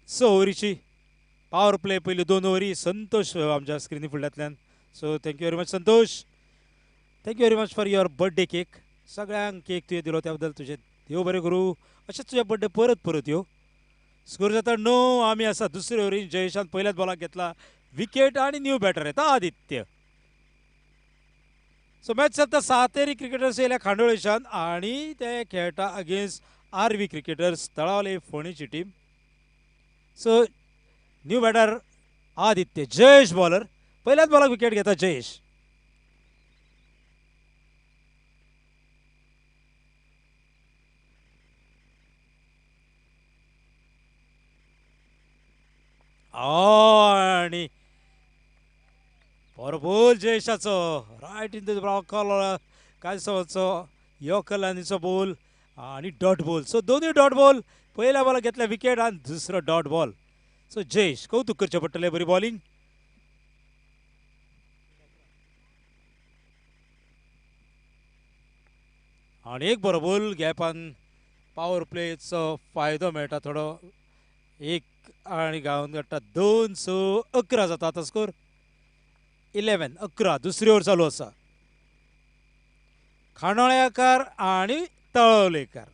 स ओव्हरीची power play पहिली 2 ओव्हरी संतोष आमच्या स्क्रीनी फुडल्यांतल्यान. So thank you very much Santosh. Thank you very much for your birthday cake. सगळ्यांक केक तुवें दिलो त्या बद्दल तुजें देव बरें करूं. अशेंच तुजे बर्थडे परत परत यो. स्कोर जाता 9. आमी आसा दुसरे ओव्हरीन. जयेशान पयल्याच बॉलाक घेतला विकेट आणि न्यू बॅटर येता आदित्य. सो मॅच चलता सातेरी क्रिकेटर्स येयल्या खांडोळेच्यान आणि ते खेळटा अगेन्स्ट आरवी क्रिकेटर्स तळावले फोंडेची team. So new batter Aditya. Jayesh bowler. पहिल्याच बॉलाक विकेट घेता जयेश. आणि बॉल जयेशाचो रायट इन द कॉलर काय सवचो योकलानीचो बॉल आणि डॉट बॉल. सो दोन्ही डॉट बॉल. पहिल्या बॉलाक घेतल्या विकेट आणि दुसरो डॉट बॉल. सो जयेश कौतुक करचें पडटलें. बरी बॉलिंग. आणि एक बरो बॉल गॅपान पॉवर प्लेचो फायदो मेळटा थोडो. एक आणि गांवन काडटा 2. सो 11 जाता आतां स्कोर. 11 दुसरी ओव्हर चालू आसा. खांडोळेकार आणि तळवलेकार.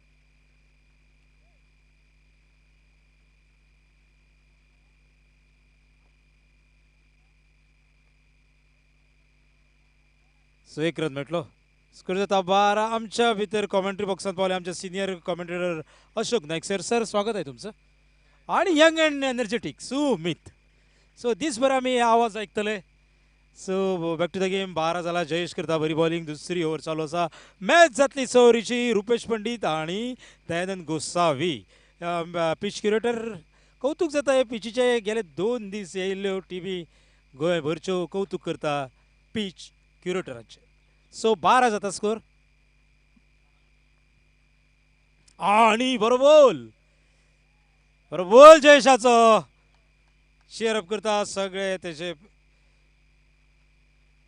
सो एक रन मेळटलो. स्कोर जाता 12. आमच्या भितर कॉमेंट्री बॉक्सात पावले आमचे senior commentator Ashok Naik sir. Sir स्वागत आहे तुमचं. आणि young and energetic Sumit. So दीसभर आमी आवाज आयकतले. So back to the game. 12 जाला. जयेश करता बरी बॉलिंग. दुसरी ओव्हर चालू आसा. मॅच जातली 6 ओव्हरीची. रुपेश पंडीत आणि दयानंद गोसावी पिच क्युरेटर. कौतुक जाता हे पिचीचे गेले 2 दीस येयल्ल्यो टीव्ही गोंयभरच्यो कौतुक करता पिच क्युरेटरांचे. सो 12 जाता स्कोर. आणि बरोबर बरोबर जयेशाचो शेअरअप करता सगळे त्याचे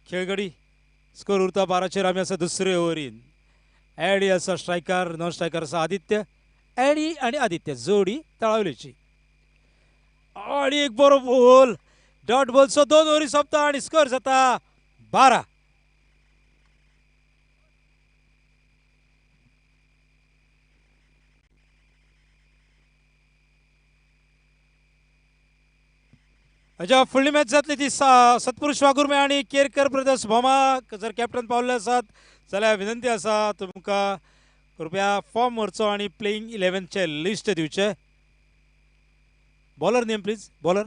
खेळगडी. स्कोर उरता 12चेर. आमी आसा दुसरे ओव्हरीन. एडी आसा स्ट्रायकर. नॉन स्ट्रायकर आसा आदित्य. एडी आणि आदित्य जोडी तळावलेची. आणि एक बरो ball dot ball. So 2 ovary सोंपता आणि स्कोर जाता 12. हाच्या फुडली मॅच जातली ती सत्पुरुष वागुर्मे आणि केरकर ब्रदर्स भोमा. जर कॅप्टन पावले आसात जाल्यार विनंती आसा तुमकां कृपया फॉर्म व्हरचो आणि प्लेइंग 11चे लिस्ट दिवचे. Bowler name please. Bowler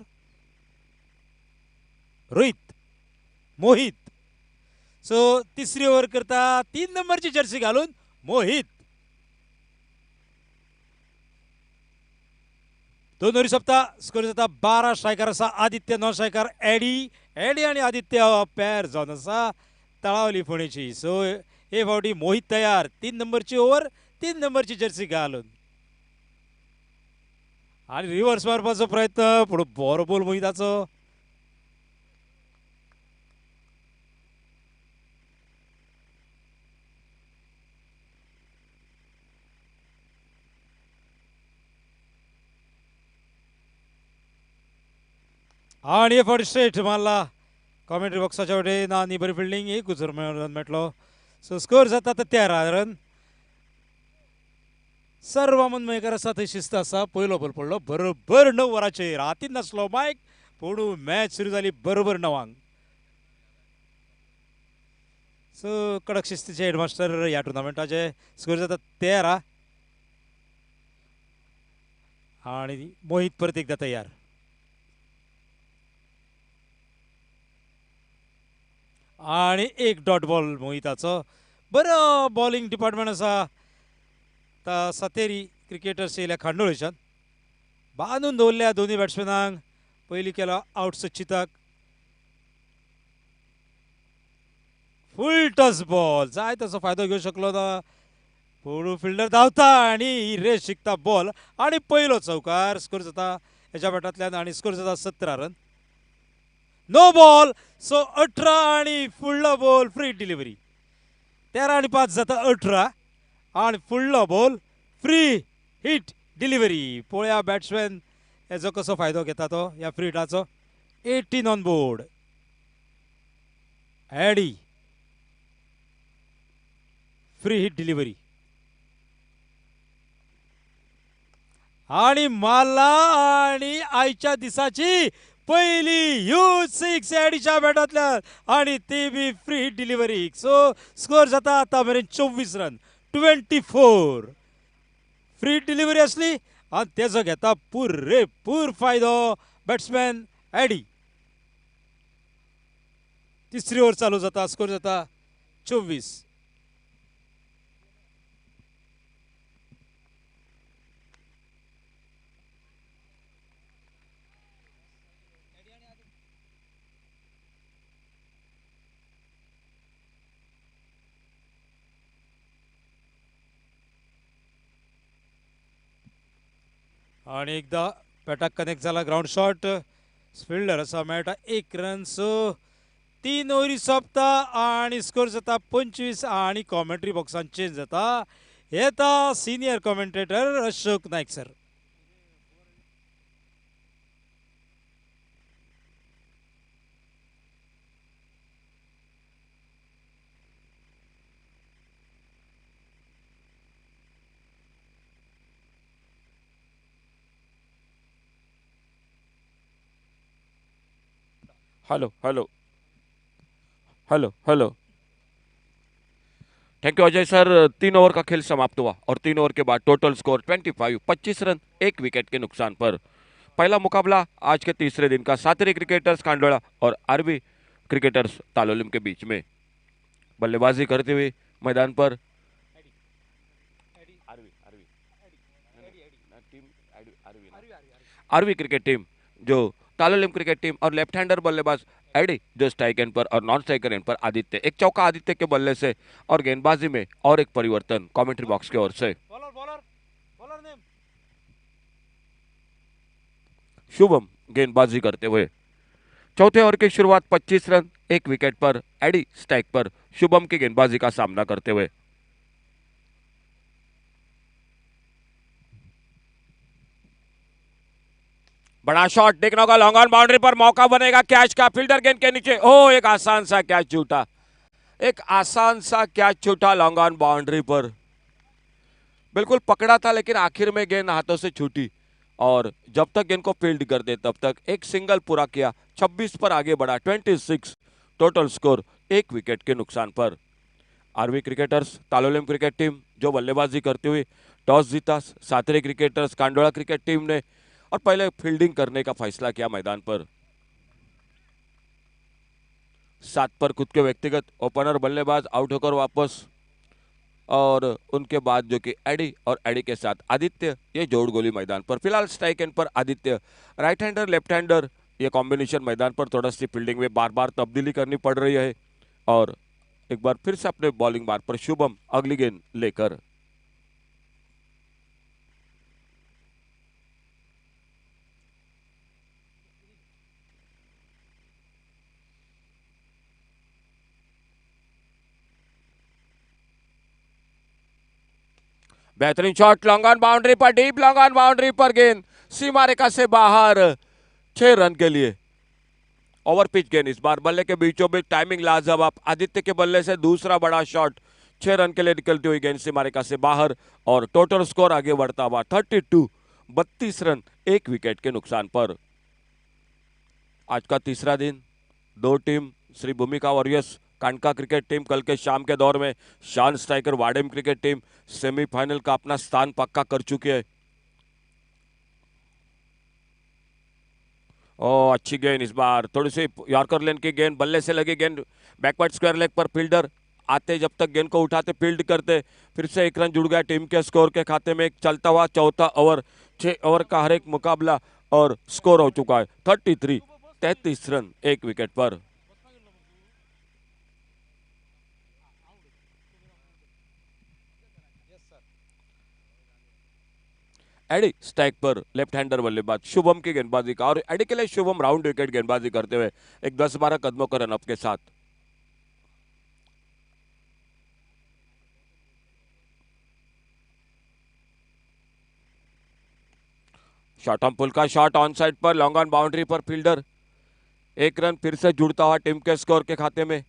Rohit Mohit. So तिसरी ओव्हर करता 3 नंबरची जर्सी घालून मोहित. 2 ओव्हरी सोंपता. स्कोर जाता 12. स्ट्रायकर आसा आदित्य. नॉन स्ट्रायकर एडी. एडी आणि आदित्य पॅर जावन आसा तळावली फोंडेची. सो हे फावटी मोहित तयार. 3 नंबरची ओव्हर 3 नंबरची जर्सी घालून आणि रिव्हर्स मारपाचो प्रयत्न पूण बरो बॉल मोहिताचो. आणि हे फावटी स्ट्रेट मारला कॉमेंट्री बॉक्साच्या वटेन आणि बरी फिल्डिंग. एकूच रन मेळटलो. सो स्कोर जाता 13 रन. सर्व मनमयकर आसा थंय शिस्त आसा. पयलो बॉल पडलो बरोबर 9 वरांचेर. हातीन नासलो मायक पूण मॅच सुरू जाली बरोबर 9. सो कडक शिस्तीचे हेडमास्टर ह्या टुर्नामेंटाचे. स्कोर जाता 13 आणि मोहित परत एकदा तयार. आणि एक डॉट बॉल मोहिताचो. बरो बॉलिंग डिपार्टमेंट आसा सातेरी क्रिकेटर्स येयल्या खांडोळेच्यान. बांदून दवरल्या दोन्ही बॅट्समॅनांक. पयलीं केला आउट सचिताक. Full toss ball. जाय तसो फायदो घेवंक शकलो ना पूण फिल्डर धांवता आणि रेस शिकता बॉल आणि पयलो चौकार. स्कोर जाता हेच्या बॅटांतल्यान आणि स्कोर जाता 17 रन. No ball. सो 18 आणि फुडलो बॉल फ्री डिलिव्हरी. 13 आणि 5 जाता 18 आणि फुडलो बॉल फ्री हिट डिलिव्हरी. पळया बॅट्समॅन हेजो कसो फायदो घेता तो ह्या फ्री हिटाचो. 18 ऑन बोर्ड. एडी फ्री हिट डिलिव्हरी आणि मारला आणि आयच्या दिसाची पहिली ह्यूज सिक्स एडीच्या बॅटांतल्यान आणि ती बी free hit delivery. So score जाता आता मेरेन 24 रन. 24 फ्री हिट डिलिव्हरी असली आणि तेजो घेता पुरेपूर फायदो बॅट्समॅन एडी. तिसरी ओव्हर चालू जाता. स्कोर जाता 24. आणि एकदा बॅटाक कनेक्ट झाला. Ground shot. फिल्डर असा मेळटा 1 रन. सो 3 ओव्हरी सोंपता आणि स्कोर जाता 25 आणि कॉमेंट्री बॉक्सान चेंज जाता. येता senior commentator Ashok Naik sir. Hello hello hello hello. Thank you Ajay sir. 3 over का खेल समाप्त हुआ और 3 ओवर के बाद टोटल स्कोर 25. 25 रन 1 विकेट के नुकसान पर. पहला मुकाबला आज के तीसरे दिन का सातरी क्रिकेटर्स कांडोला और आरबी क्रिकेटर्स तालोलिम के बीच में. बल्लेबाजी करते हुए मैदान पर आरवी क्रिकेट टीम जो तालोलिम क्रिकेट टीम और लेफ्ट हैंडर बल्लेबाज एडी जो स्ट्राइक एंड पर और नॉन स्ट्राइकर एंड पर आदित्य. एक चौका आदित्य के बल्ले से और गेंदबाजी में और एक परिवर्तन कमेंट्री बॉक्स की ओर से. शुभम गेंदबाजी करते हुए. चौथे ओवर की शुरुआत 25 रन 1 विकेट पर एडी स्ट्राइक पर शुभम की गेंदबाजी का सामना करते हुए. बड़ा शॉट देखने का. लॉन्ग ऑन बाउंड्री पर मौका बनेगा कैच का. फील्डर गेंद के नीचे. ओ एक आसान सा कैच छूटा. एक आसान सा कैच छूटा लॉन्ग ऑन बाउंड्री पर. बिल्कुल पकड़ा था लेकिन आखिर में गेंद हाथों से छूटी और जब तक गेंद को फील्ड कर दे तब तक एक सिंगल पूरा किया. 26 पर आगे बढ़ा. 26 टोटल स्कोर 1 विकेट के नुकसान पर. RV cricketers Talaulim cricket team जो बल्लेबाजी करते हुए टॉस जीता. सातरे क्रिकेटर्स कांडोला क्रिकेट टीम ने और पहले फील्डिंग करने का फैसला किया मैदान पर. 7 पर खुद के व्यक्तिगत ओपनर बल्लेबाज आउट होकर वापस और उनके बाद जो कि एडी और एडी के साथ आदित्य ये जोड़ गोली मैदान पर. फिलहाल स्ट्राइक एंड पर Aditya. Right hander left hander ये कॉम्बिनेशन मैदान पर थोड़ा सी फील्डिंग में बार बार तब्दीली करनी पड़ रही है और एक बार फिर से अपने बॉलिंग मार्ग पर शुभम अगली गेंद लेकर. बेहतरीन शॉट लॉन्ग ऑन बाउंड्री पर. डीप लॉन्ग ऑन बाउंड्री पर गेंद सीमा रेखा से बाहर. 6 रन के लिए. ओवर पिच गेंद इस बार बल्ले के बीचों बीच. टाइमिंग लाजवाब. आदित्य के बल्ले से दूसरा बड़ा शॉट. 6 रन के लिए निकलती हुई गेंद सीमा रेखा से बाहर और टोटल स्कोर आगे बढ़ता हुआ 32. 32 रन 1 विकेट के नुकसान पर. आज का तीसरा दिन. 2 टीम श्री भूमिका वॉरियर्स कांडका क्रिकेट टीम कल के शाम के दौर में शान striker Vadem cricket team semifinal का अपना स्थान पक्का कर चुकी है. ओ अच्छी गेंद इस बार. थोड़ी सी यॉर्कर लेन की गेंद. बल्ले से लगी गेंद बैकवर्ड स्क्वायर लेग पर. फील्डर आते जब तक गेंद को उठाते फील्ड करते. फिर से 1 रन जुड़ गया टीम के स्कोर के खाते में. एक चलता हुआ चौथा ओवर. 6 ओवर का हर एक मुकाबला और स्कोर हो चुका है 33. 33 रन 1 विकेट पर. एडी स्ट्राइक पर लेफ्ट हैंडर बल्लेबाज शुभम की गेंदबाजी का और एडी के लिए शुभम राउंड विकेट गेंदबाजी करते हुए एक 10-12 कदमों का रनअप के साथ. शॉट ऑन पुल का shot on side per, long on boundary पर फील्डर। एक रन फिर से जुड़ता हुआ टीम के स्कोर के खाते में।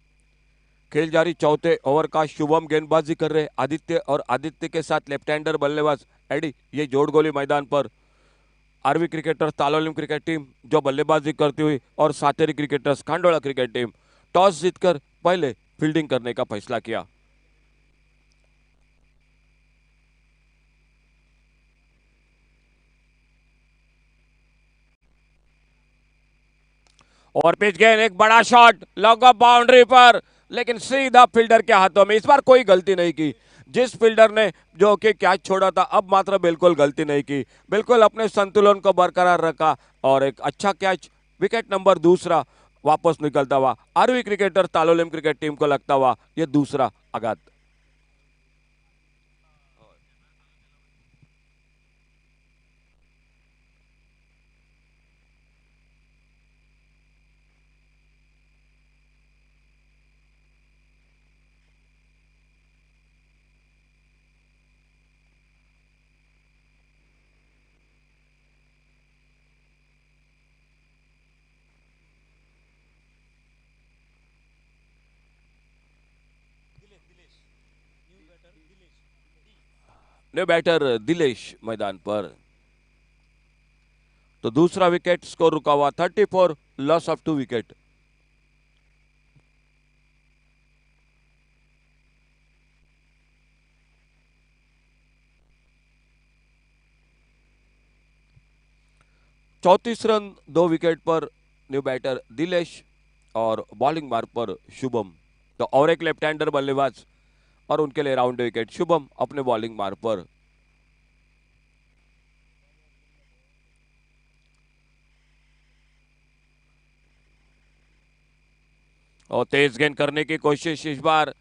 खेल जारी, चौथे ओवर का शुभम गेंदबाजी कर रहे आदित्य, और आदित्य के साथ लेफ्ट हैंडर बल्लेबाज एडी, ये जोड़ गोली मैदान पर। RV cricketers Talaulim cricket team जो बल्लेबाजी करती हुई, और Sateri cricketers Khandola cricket team toss जीतकर पहले फील्डिंग करने का फैसला किया। और पिच गेंद, एक बड़ा शॉट लॉन्ग ऑफ बाउंड्री पर, लेकिन सीधा फील्डर के हाथों में। इस बार कोई गलती नहीं की जिस फील्डर ने जो कि कैच छोड़ा था, अब मात्र बिल्कुल गलती नहीं की, बिल्कुल अपने संतुलन को बरकरार रखा और एक अच्छा कैच, विकेट नंबर दूसरा वापस निकलता हुआ। आरवी क्रिकेटर तालोलिम क्रिकेट टीम को लगता हुआ यह दूसरा आघात। न्यू बैटर दिलेश मैदान पर। तो दूसरा विकेट, स्कोर रुका हुआ 34, लॉस ऑफ 2 विकेट। चौतीस रन 2 विकेट पर न्यू बैटर दिलेश, और बॉलिंग मार्ग पर शुभम। तो और एक लेफ्ट हैंडर बल्लेबाज, और उनके लिए राउंड विकेट शुभम अपने बॉलिंग मार्ग पर। और तेज गेंद करने की कोशिश, इस बार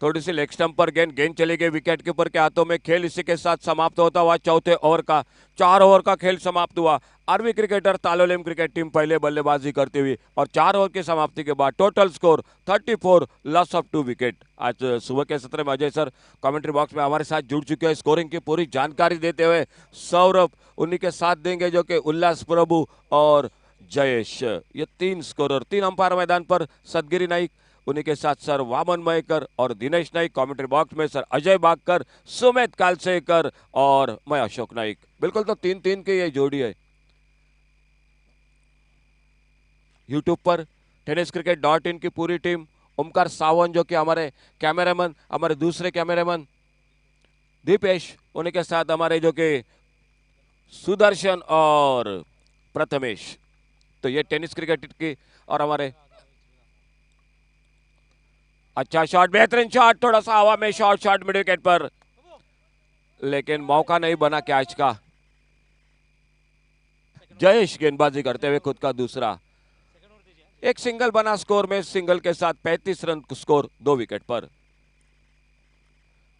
थोड़ी सी लेग स्टंप पर गेंद चली गई विकेट कीपर के हाथों में। खेल इसी के साथ समाप्त होता हुआ चौथे ओवर का। 4 ओवर का खेल समाप्त हुआ। आरवी क्रिकेटर तालोलिम क्रिकेट टीम पहले बल्लेबाजी करती हुई, और 4 ओवर की समाप्ति के बाद total score 34, loss of 2 wicket. आज सुबह के सत्र में अजय सर कमेंट्री बॉक्स में हमारे साथ जुड़ चुके हैं, स्कोरिंग की पूरी जानकारी देते हुए सौरभ उन्हीं के साथ देंगे, जो कि उल्लास प्रभु और जयेश, ये 3 स्कोरर। 3 अंपायर मैदान पर, सदगिरी नाइक, उन्हीं के साथ सर वामन मयकर और दिनेश नाइक। कमेंट्री बॉक्स में सर अजय बागकर, सुमित कालसेकर और मैं अशोक नाइक। बिल्कुल, तो 3-3 की ये जोड़ी है। यूट्यूब पर tenniscricket.in की पूरी टीम, ओमकार सावंत जो कि हमारे कैमरामैन, हमारे दूसरे कैमरामैन दीपेश, उन्हीं के साथ हमारे जो कि सुदर्शन और प्रथमेश। तो ये टेनिस क्रिकेट की, और हमारे अच्छा शॉट, बेहतरीन शॉट, थोड़ा सा हवा में शॉट मिड विकेट पर, लेकिन मौका नहीं बना कैच का। जयेश गेंदबाजी करते हुए खुद का दूसरा, एक सिंगल बना स्कोर में, सिंगल के साथ 35 रन स्कोर 2 विकेट पर।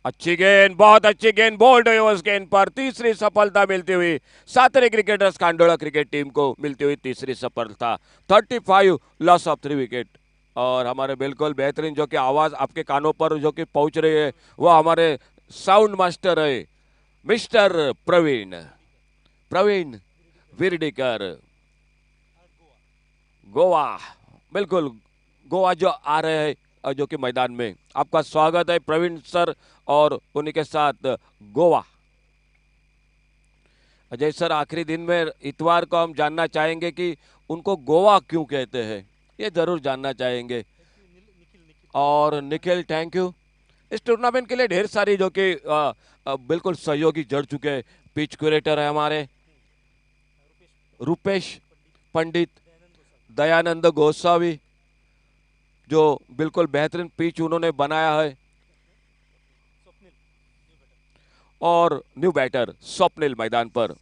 अच्छी गेंद, बहुत अच्छी गेंद, बोल्ड हुई उस गेंद पर। तीसरी सफलता मिलती हुई सातरे क्रिकेटर्स खांडोला क्रिकेट टीम को मिलती हुई तीसरी सफलता। 35, लॉस ऑफ 3 विकेट। और हमारे बिल्कुल बेहतरीन जो कि आवाज आपके कानों पर जो कि पहुंच रही है, वो हमारे साउंड मास्टर है मिस्टर प्रवीण विरडीकर, गोवा। बिल्कुल, गोवा जो आ रहे हैं जो कि मैदान में, आपका स्वागत है प्रवीण सर, और उन्हीं के साथ गोवा। अजय सर, आखिरी दिन में इतवार को हम जानना चाहेंगे कि उनको गोवा क्यों कहते हैं, ये जरूर जानना चाहेंगे। और निखिल, थैंक यू। इस टूर्नामेंट के लिए ढेर सारी जो कि बिल्कुल सहयोगी जुड़ चुके हैं। पिच क्यूरेटर है हमारे रुपेश पंडित, दयानंद गोस्वामी, जो बिल्कुल बेहतरीन पिच उन्होंने बनाया है, और न्यू बैटर स्वप्निल मैदान पर।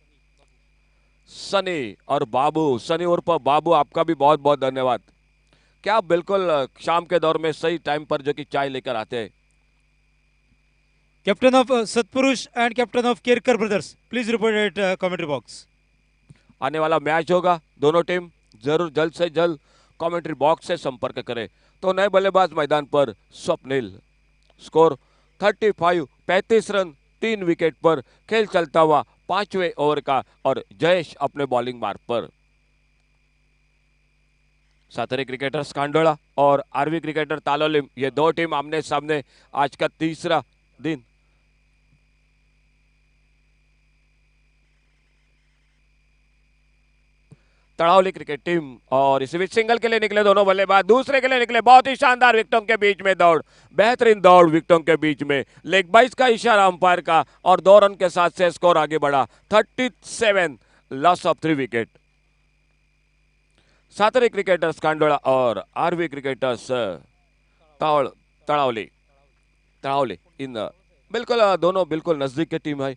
सनी और बाबू, सनी उर्फ बाबू, आपका भी बहुत बहुत धन्यवाद। क्या बिल्कुल शाम के दौर में सही टाइम पर जो कि चाय लेकर आते हैं। Captain of Satpurush and captain of Kerkar brothers, please report at commentary box. आने वाला मैच होगा, दोनों टीम जरूर जल्द से जल्द कमेंट्री बॉक्स से संपर्क करें। तो नए बल्लेबाज मैदान पर स्वप्निल, स्कोर 35 रन 3 विकेट पर खेल चलता हुआ 5वें ओवर का और जयेश अपने बॉलिंग मार्ग पर। सातरे क्रिकेटर्स कांडोला और आरवी क्रिकेटर तालोलिम, ये दो टीम आमने सामने आज का तीसरा दिन। तड़ावली क्रिकेट टीम और इसी बीच सिंगल के लिए निकले दोनों बल्लेबाज, दूसरे के लिए निकले, बहुत ही शानदार विकेटों के बीच में दौड़, बेहतरीन दौड़ विकेटों के बीच में, लेग बाइज का इशारा अंपायर का और 2 रन के साथ से स्कोर आगे बढ़ा 37, लॉस ऑफ 3 विकेट। सातरे क्रिकेटर्स कांडोला और आरवी क्रिकेटर्स तड़ावली तड़ावली इन बिल्कुल दोनों बिल्कुल नजदीक की टीम है।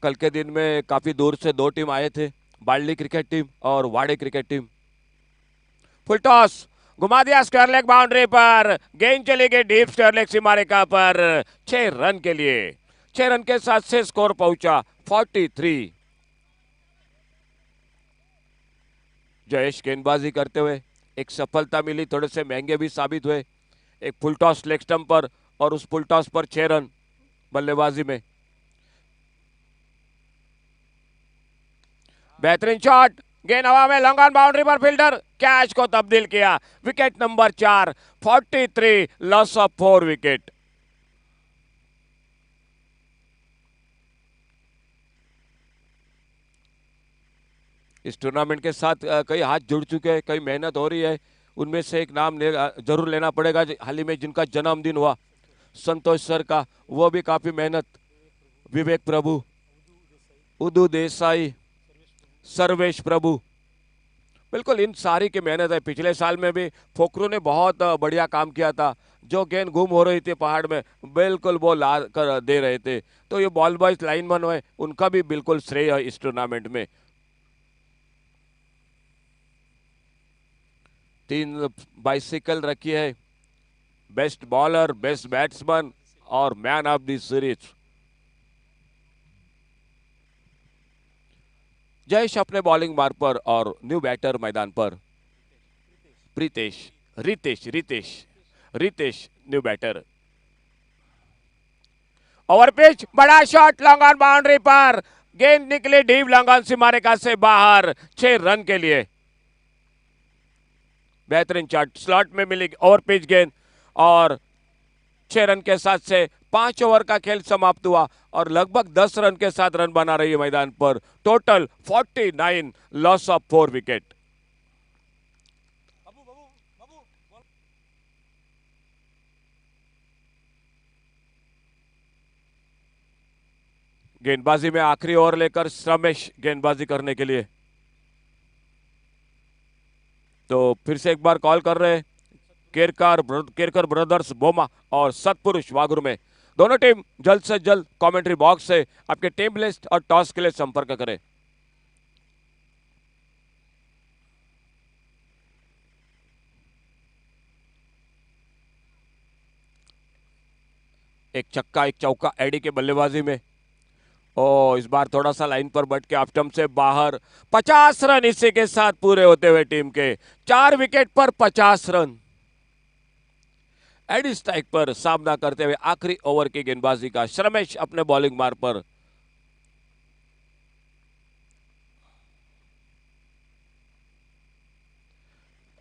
कल के दिन में काफी दूर से 2 टीम आए थे, बाल्डी क्रिकेट टीम और वाड़े क्रिकेट टीम। फुल टॉस घुमा दिया स्क्वायर लेग बाउंड्री पर, गेंद चली गई डीप स्क्वायर लेग सीमा रेखा पर 6 रन के लिए। 6 रन के साथ से स्कोर पहुंचा 43। जयेश गेंदबाजी करते हुए एक सफलता मिली, थोड़े से महंगे भी साबित हुए। एक फुल टॉस लेग स्टंप पर और उस फुल टॉस पर 6 रन बल्लेबाजी में। बेहतरीन शॉट, गेंद हवा में, लॉन्ग ऑन बाउंड्री पर फील्डर कैच को तब्दील किया। Wicket number 4, 43, loss of 4 wicket. इस टूर्नामेंट के साथ कई हाथ जुड़ चुके हैं, कई मेहनत हो रही है। उनमें से एक नाम जरूर लेना पड़ेगा, हाल ही में जिनका जन्मदिन हुआ, संतोष सर का, वो भी काफी मेहनत। विवेक प्रभु, उदू देसाई, सर्वेश प्रभु, बिल्कुल इन सारी की मेहनत है। पिछले साल में भी फोकरू ने बहुत बढ़िया काम किया था। जो गेंद गुम हो रही थी पहाड़ में, बिल्कुल वो ला कर दे रहे थे। तो ये बॉल बॉयज लाइनमैन है, उनका भी बिल्कुल श्रेय है इस टूर्नामेंट में। 3 बाइसिकल रखी है, बेस्ट बॉलर, बेस्ट बैट्समैन और man of the series. Jayesh अपने बॉलिंग मार्ग पर और न्यू बैटर मैदान पर। Pritesh, Ritesh new batter. Over pitch, बड़ा शॉट लॉन्ग ऑन बाउंड्री पर, गेंद निकली डीप लॉन्ग ऑन सीमा रेखा से बाहर 6 रन के लिए। बेहतरीन शॉट, स्लॉट में मिली ओवर पिच गेंद और 6 रन के साथ से 5 ओवर का खेल समाप्त हुआ और लगभग 10 रन के साथ रन बना रही है मैदान पर। Total 49, loss of 4 wicket. गेंदबाजी में आखिरी ओवर लेकर रमेश गेंदबाजी करने के लिए। तो फिर से एक बार कॉल कर रहे हैं केरकर ब्रदर्स बोमा और सतपुरुष वागुर में। दोनों टीम जल्द से जल्द कमेंट्री बॉक्स से आपके टीम लिस्ट और टॉस के लिए संपर्क करें। एक छक्का, एक चौका एडी के बल्लेबाजी में। ओ इस बार थोड़ा सा लाइन पर बट के ऑफ स्टंप से बाहर। 50 रन इसी के साथ पूरे होते हुए टीम के 4 विकेट पर 50 रन। एडी स्ट्राइक पर सामना करते हुए आखिरी ओवर की गेंदबाजी का रमेश अपने बॉलिंग मार्ग पर।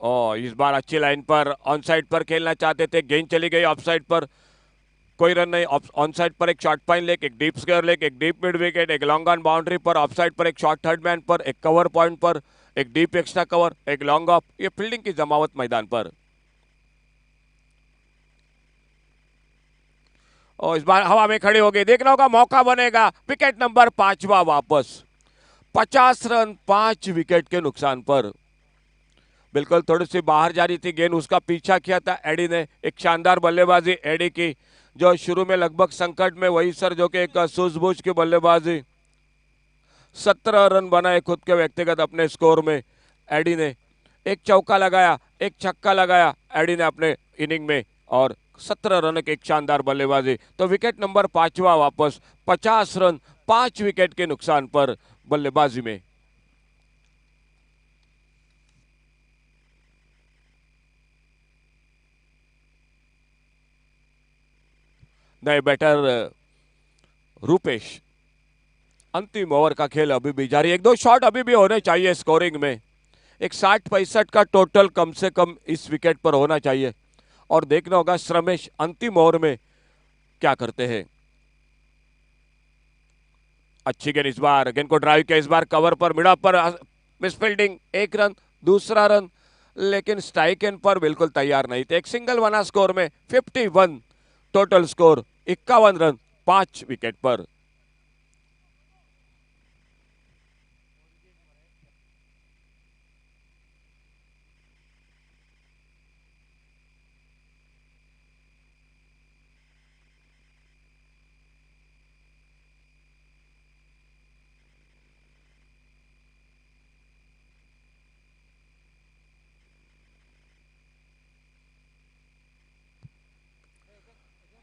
ओ इस बार अच्छी लाइन पर ऑन साइड पर खेलना चाहते थे, गेंद चली गई ऑफ साइड पर, कोई रन नहीं। ऑन साइड पर एक शॉर्ट पाइन लेग, एक डीप स्क्वायर लेग, एक डीप मिड विकेट, एक लॉन्ग ऑन बाउंड्री पर, ऑफ साइड पर एक शॉर्ट थर्ड मैन पर, एक कवर पॉइंट पर, एक डीप एक्स्ट्रा कवर, एक लॉन्ग ऑफ। ये फील्डिंग की जमावट मैदान पर। और इस बार हवा में खड़ी हो गई, देखना होगा मौका बनेगा। विकेट नंबर 5वां वापस। 50 रन 5 विकेट के नुकसान पर। बिल्कुल थोड़ी सी बाहर जा रही थी गेंद, उसका पीछा किया था एडी ने। एक शानदार बल्लेबाजी एडी की, जो शुरू में लगभग संकट में, वही सर जो कि एक सूझबूझ की बल्लेबाजी। 17 रन बनाए खुद के व्यक्तिगत अपने स्कोर में एडी ने। एक चौका लगाया, एक छक्का लगाया एडी ने अपने इनिंग में और 17 रन की एक शानदार बल्लेबाजी। तो विकेट नंबर 5वां वापस। 50 रन 5 विकेट के नुकसान पर बल्लेबाजी में। नए बैटर रूपेश। अंतिम ओवर का खेल अभी भी जारी, एक दो शॉट अभी भी होने चाहिए स्कोरिंग में। एक 60-65 का टोटल कम से कम इस विकेट पर होना चाहिए और देखना होगा श्रमेश अंतिम ओवर में क्या करते हैं। अच्छी गेंद इस बार, गेंद को ड्राइव किया इस बार कवर पर, मिड ऑफ पर मिस फील्डिंग, एक रन, दूसरा रन, लेकिन स्ट्राइक एंड पर बिल्कुल तैयार नहीं थे। एक सिंगल बना स्कोर में 51 टोटल स्कोर, 51 रन 5 विकेट पर।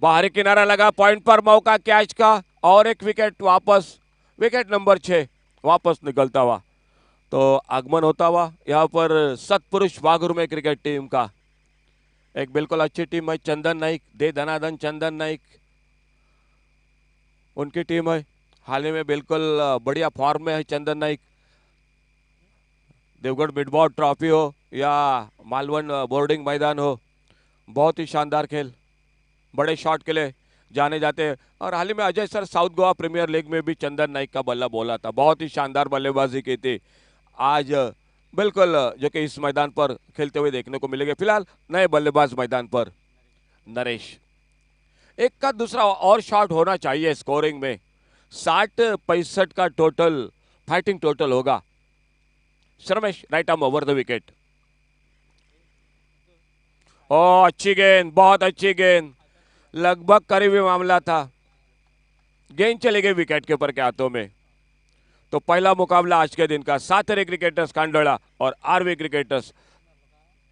बाहरी किनारा लगा, पॉइंट पर मौका कैच का और एक विकेट वापस, विकेट नंबर 6 वापस निकलता हुआ। तो आगमन होता हुआ यहाँ पर सतपुरुष वाघुर में क्रिकेट टीम का। एक बिल्कुल अच्छी टीम है, चंदन नाइक, दे धनाधन चंदन नाइक उनकी टीम है। हाल ही में बिल्कुल बढ़िया फॉर्म में है चंदन नाइक। देवगढ़ मिडबॉर्ड ट्रॉफी हो या मालवन बोर्डिंग मैदान हो, बहुत ही शानदार खेल, बड़े शॉट के लिए जाने जाते हैं। और हाल ही में Ajay sir south Goa premier league में भी चंदन नाइक का बल्ला बोला था, बहुत ही शानदार बल्लेबाजी की थी। आज बिल्कुल जो कि इस मैदान पर खेलते हुए देखने को मिलेंगे। फिलहाल नए बल्लेबाज मैदान पर नरेश, एक का दूसरा और शॉट होना चाहिए स्कोरिंग में। 60-65 का टोटल फाइटिंग टोटल होगा। Sharmesh right arm over the wicket. ओ अच्छी गेंद, बहुत अच्छी गेंद, लगभग करीबी मामला था, गेंद चली गई विकेट कीपर के हाथों में। तो पहला मुकाबला आज के दिन का सातेरे क्रिकेटर्स कांडोला और आरवी क्रिकेटर्स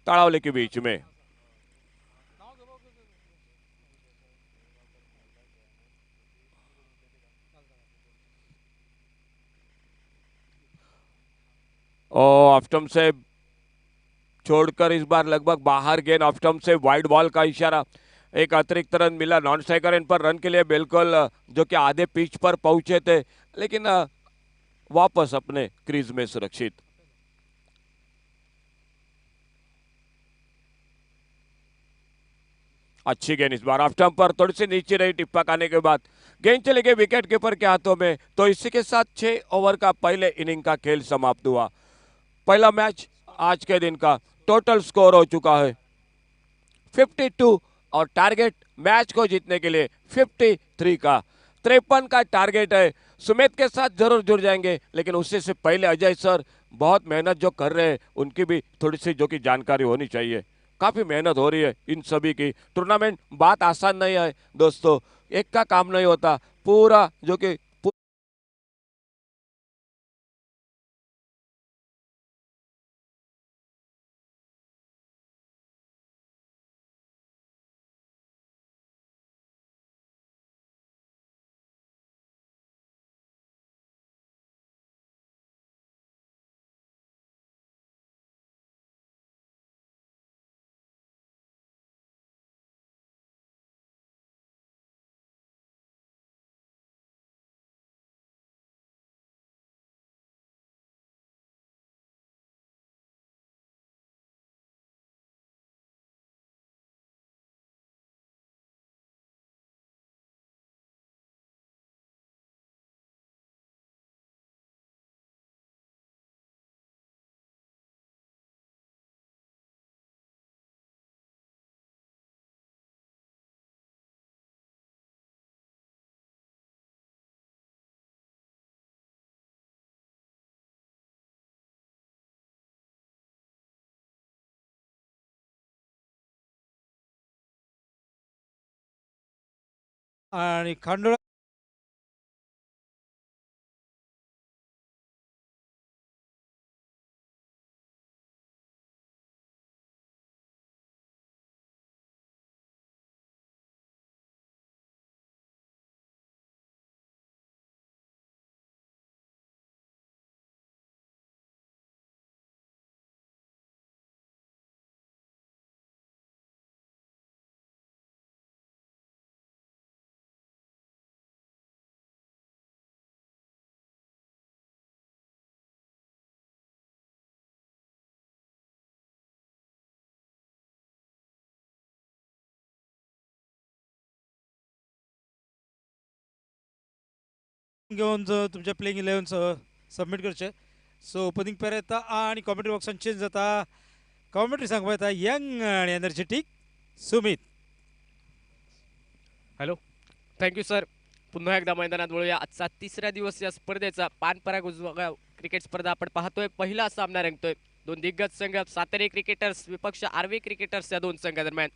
ताड़ावले के बीच में। और ऑफ स्टंप से छोड़कर इस बार लगभग बाहर गेंद, ऑफ स्टंप से वाइड बॉल का इशारा। एक अतिरिक्त रन मिला नॉन स्ट्राइकर इन पर, रन के लिए बिल्कुल जो कि आधे पिच पर पहुंचे थे, लेकिन वापस अपने क्रीज में सुरक्षित। अच्छी गेंद इस बार ऑफ स्टंप पर, थोड़ी सी नीचे रही, टिप्पा खाने के बाद गेंद चली गई विकेट कीपर के हाथों में। तो इसी के साथ 6 ओवर का पहले इनिंग का खेल समाप्त हुआ। पहला मैच आज के दिन का टोटल स्कोर हो चुका है 52 और टारगेट मैच को जीतने के लिए 53 का, 53 का टारगेट है। सुमित के साथ जरूर जुड़ जाएंगे, लेकिन उससे से पहले अजय सर बहुत मेहनत जो कर रहे हैं उनकी भी थोड़ी सी जो कि जानकारी होनी चाहिए। काफी मेहनत हो रही है इन सभी की। टूर्नामेंट बात आसान नहीं है दोस्तों, एक का काम नहीं होता, पूरा जो कि आणि खांडोळा घेऊन तुमच्या प्लेइंग 11 सबमिट करचे. सो ओपनिंग पेर येता आणि कॉमेंट्री बॉक्सान चेंज जाता. कॉमेंट्री सांगपा येता यंग आणि energetic Sumit. Hello, thank you sir. पुन्हा एकदा मैदानात वळूया. आजचा तिसरा दिवस या स्पर्धेचा पानपराग उजवा क्रिकेट स्पर्धा आपण पाहतोय. पहिला सामना रंगतोय दोन दिग्गज संघ सातारे क्रिकेटर्स विपक्ष आर्वी क्रिकेटर्स या दोन संघादरम्यान.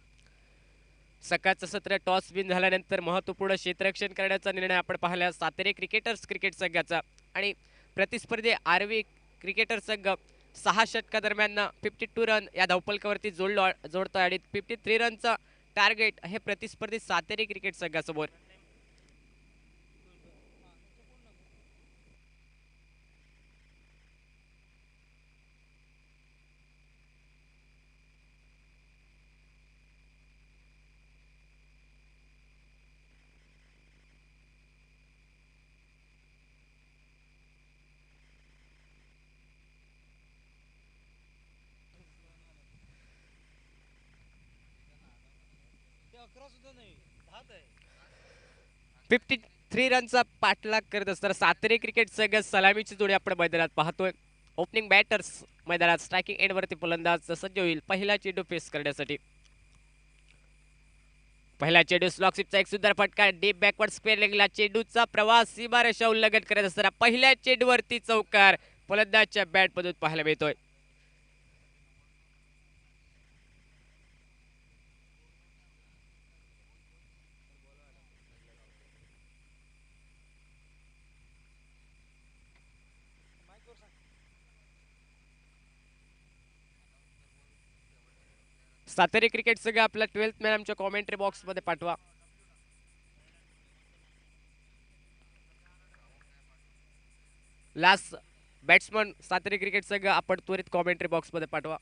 सकाळचं सत्र टॉस विन झाल्यानंतर महत्त्वपूर्ण क्षेत्ररक्षण करण्याचा निर्णय आपण पाहिला सातारे क्रिकेटर्स क्रिकेट संघाचा. आणि प्रतिस्पर्धी आर्वी क्रिकेटर संघ 6 षटकादरम्यान 52 रन या धावफलकावरती जोडतो आणि 53 रनचा टार्गेट हे प्रतिस्पर्धी सातेरी क्रिकेट संघासमोर. नाही 53 रनचा पाठलाग करत असताना सातेरी क्रिकेट संघ सलामीची जोडी आपण मैदानात पाहतोय. ओपनिंग बॅटर्स मैदानात स्ट्रायकिंग एंडवरती फलंदाज सज्ज होईल पहिला चेंडू फेस करण्यासाठी. पहिला चेंडू स्लॉकशिपचा एक सुंदर फटका डीप बॅकवर्ड स्क्वेअर लेगला चेंडूचा प्रवास सीमारेषा उल्लंघन करत असताना पहिल्या चेंडूवरती चौकार फलंदाजच्या बॅटमधून पाहायला मिळतोय. सातारी क्रिकेट संघ आपला 12th मॅन आमच्या कॉमेंट्री बॉक्स मध्ये पाठवा. लास्ट बॅट्समन सातारी क्रिकेट संघ आपण त्वरित कॉमेंट्री बॉक्स मध्ये पाठवा.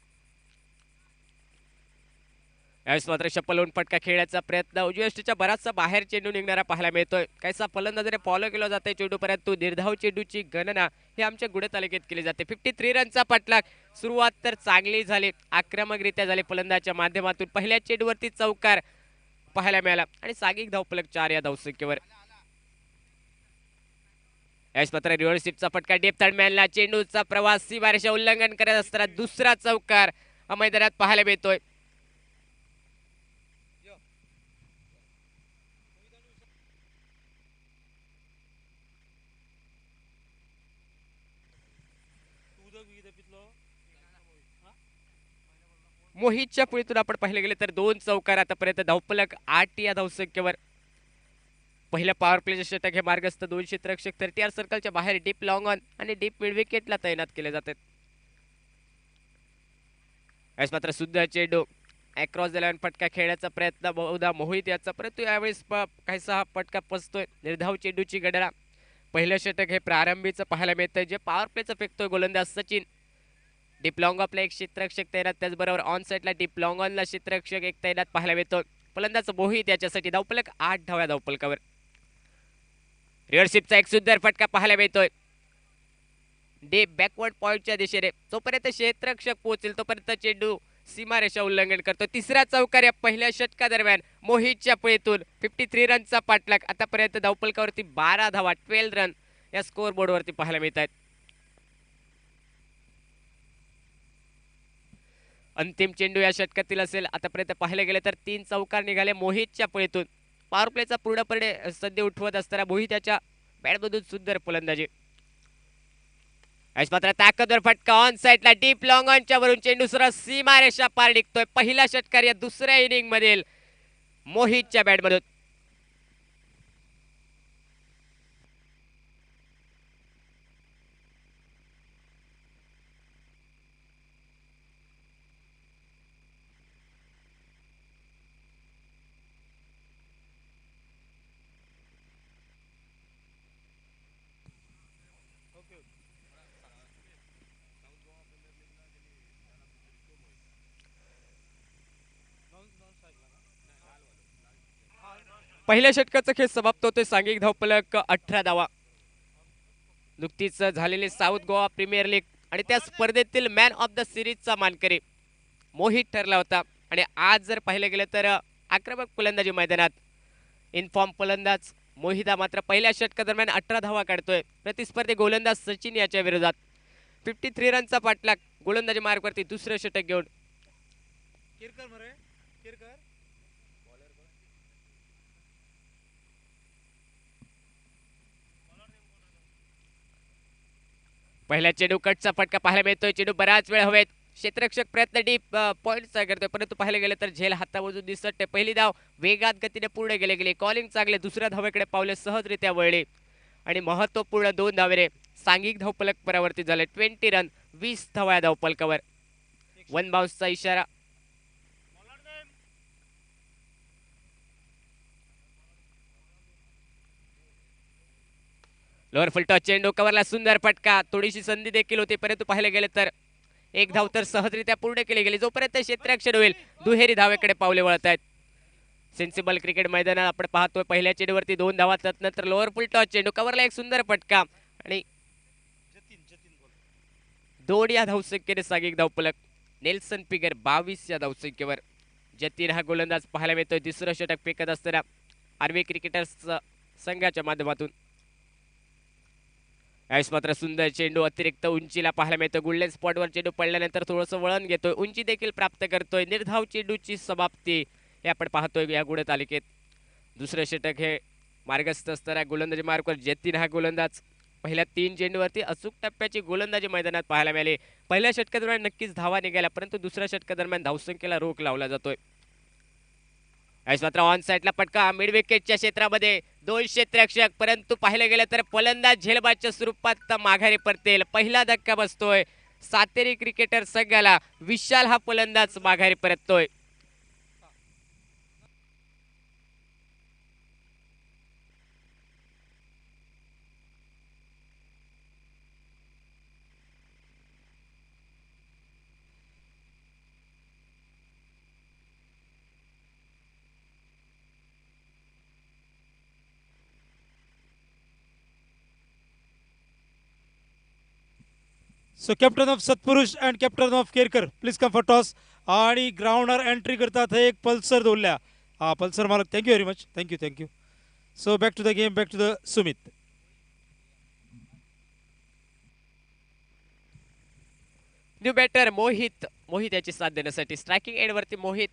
यावेळेस मात्र शप्पल होऊन फटका खेळण्याचा प्रयत्न उजव्या बराचसा बाहेर चेंडू निघणारा पाहायला मिळतोय. काहीसा फलंदाजाने फॉलो केला जाते चेंडू परंतु निर्धाव चेंडूची गणना हे आमच्या गुढे तालुक्यात केली जाते. 53 रनचा पाठलाग. सुरुवात तर चांगली झाली आक्रमकरित्या झाली फलंदाजाच्या माध्यमातून. पहिल्या चेंडूवरती चौकार पाहायला मिळाला आणि सागिक धावफलक 4 या धावसंख्येवर. यावेळेस मात्र रिव्हर्सिपचा फटका डेप थर्डमॅनला चेंडूचा प्रवास सीमारेषा उल्लंघन करत असताना दुसरा चौकार मैदानात पाहायला मिळतोय. मोहितच्या पुळीतून आपण पाहिले गेले तर 2 चौकार आतापर्यंत धावफलक 8 या धावसंख्येवर. पहिल्या पॉवर प्लेचे षटक हे मार्गस्थ 2 क्षेत्ररक्षक 30 सर्कलच्या बाहेर डीप लॉंग ऑन आणि डीप मिड विकेटला तैनात केले जातात. यावेळेस मात्र सुद्धा चेंडू अक्रॉस द लाईन फटका खेळण्याचा प्रयत्न बहुधा मोहित याचा परंतु यावेळेस काहीसा हा फटका पसतोय. निर्धाव चेंडूची गणना. पहिलं षटक हे प्रारंभीचं पाहायला मिळतंय जे पॉवर प्लेचं फेकतोय गोलंदाज सचिन. डीप लॉंग ऑफला एक क्षेत्ररक्षक तैनात त्याचबरोबर ऑन साईडला डीप लॉंग ऑनला क्षेत्ररक्षक एक तैनात पाहायला मिळतो. फलंदाज मोहित याच्यासाठी धावफलक 8 धाव्या धावफलकावर. रिव्हर्सिपचा एक सुंदर फटका पाहायला मिळतोय डीप बॅकवर्ड पॉइंटच्या दिशेने. जोपर्यंत क्षेत्ररक्षक पोहोचेल तोपर्यंत चेंडू सीमारेषा उल्लंघन करतो. तिसरा चौकार या पहिल्या षटकादरम्यान मोहितच्या पळीतून 53 रनचा पाठलाग. आतापर्यंत धावफलकावरती 12 धावा 12 रन या स्कोअर बोर्डवरती पाहायला मिळत आहेत. अंतिम चेंडू या षटकातील असेल. आतापर्यंत पाहिले गेले तर 3 चौकार निघाले मोहितच्या पळीतून. पॉवर प्लेचा पूर्णपणे सध्या उठवत असताना मोहित त्याच्या बॅटमधून सुंदर फलंदाजी. मात्र ताकदवर फटका ऑन साईडला डीप लॉंग ऑनच्या वरून चेंडू सरळ सीमारेषा पार निघतोय. पहिला षटकार या दुसऱ्या इनिंग मधील मोहितच्या बॅटमधून. पहिल्या षटकाचा खेळ समाप्त होतोय. सांघिक धावफलक 18 धावा. नुकतीच झालेली साऊथ गोवा प्रीमियर लीग आणि त्या स्पर्धेतील मॅन ऑफ द सिरीजचा मानकरी मोहित ठरला होता. आणि आज जर पाहिलं गेलं तर आक्रमक फलंदाजी मैदानात इनफॉर्म फलंदाज मोहिता मात्र पहिल्या षटकादरम्यान 18 धावा काढतोय. प्रतिस्पर्धी गोलंदाज सचिन याच्या विरोधात 53 रनचा पाठलाग गोलंदाजी मार्कवरती दुसरं षटक घेऊन. पहिल्या चेंडू कटचा फटका पाहायला मिळतोय. चेंडू बराच वेळ हवेत. क्षेत्ररक्षक प्रयत्न डीप पॉइंटचा करतोय, परंतु पाहायला गेलं तर झेल हातावरून दिसत. पहिली धाव वेगात गतीने पूर्ण गेली. कॉलिंग चांगले. दुसऱ्या धावेकडे पावले सहजरित्या वळले आणि महत्वपूर्ण 2 धावेने सांघिक धावफलक परावर्तित झाले. 20 रन 20 धावा या धावफलकावर. 1 बाउन्सचा इशारा. लोअर फुल टॉस चेंडू कव्हरला सुंदर फटका. थोडीशी संधी देखील होती, परंतु पाहायला गेले तर एक धाव तर सहजरित्या पूर्ण केली गेली. जोपर्यंत क्षेत्ररक्षण होईल दुहेरी धावेकडे पावले वळत आहेत. सेन्सिबल क्रिकेट मैदानात आपण पाहतोय पहिल्या चेंडूवरती 2 धावा, त्यानंतर लोअर फुल टॉस चेंडू कव्हरला एक सुंदर फटका आणि 2 या धावसंख्येने सांघिक धावफलक. नेल्सन पिगर 22 या धावसंख्येवर. जतीन हा गोलंदाज पाहायला मिळतोय. दुसरं षटक फेकत असताना आर्वी क्रिकेटर्स संघाच्या माध्यमातून. यावेळेस मात्र सुंदर चेंडू अतिरिक्त उंचीला पाहायला मिळतो. गोल्डन स्पॉटवर चेंडू पडल्यानंतर थोडंसं वळण घेतोय, उंची देखील प्राप्त करतोय. निर्धाव चेंडूची समाप्ती हे आपण पाहतोय या गुणतालिकेत. दुसरं षटक हे मार्गस्थ असताना गोलंदाजी मार्कवर जतीन हा गोलंदाज पहिल्या 3 चेंडूवरती अचूक टप्प्याची गोलंदाजी मैदानात पाहायला मिळाली. पहिल्या षटकादरम्यान नक्कीच धावा निघाल्या, परंतु दुसऱ्या षटकादरम्यान धावसंख्येला रोख लावला जातोय. यावेळेस मात्र ऑन साईडला फटका मिड विकेटच्या क्षेत्रामध्ये 2 क्षेत्ररक्षक, परंतु पाहिलं गेलं तर फलंदाज झेलबादच्या स्वरूपात माघारी परतेल. पहिला धक्का बसतोय सातेरी क्रिकेटर संघाला. विशाल हा फलंदाज माघारी परततोय. So captain of Satpurush and captain of Kerkar please come for toss. आणि ग्राउंडवर एंट्री करतात हे एक पल्सर दोल्ल्या. हा पल्सर मालक, thank you very much. Thank you. So back to the game, back to the Sumit. New batter Mohit याची साथ देण्यासाठी स्ट्रायकिंग एंड वरती मोहित.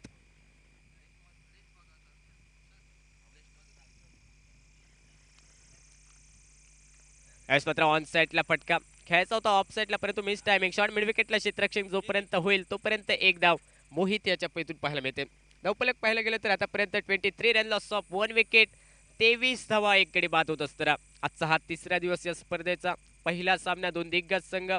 यावेळेस मात्र ऑन साईडला फटका खेळायचा होता ऑफ साईडला, परंतु मिस टायमिंग. शॉर्ट मिड विकेटला क्षेत्ररक्षक जोपर्यंत होईल तोपर्यंत एक धाव मोहित याच्या पैतून पाहायला मिळते. धावफलक पाहायला गेलं तर आतापर्यंत 23 रन लॉस ऑफ 1 विकेट, 23 धावा एक गडी बाद होत असताना आजचा हा 3रा दिवस या स्पर्धेचा पहिला सामना. 2 दिग्गज संघ,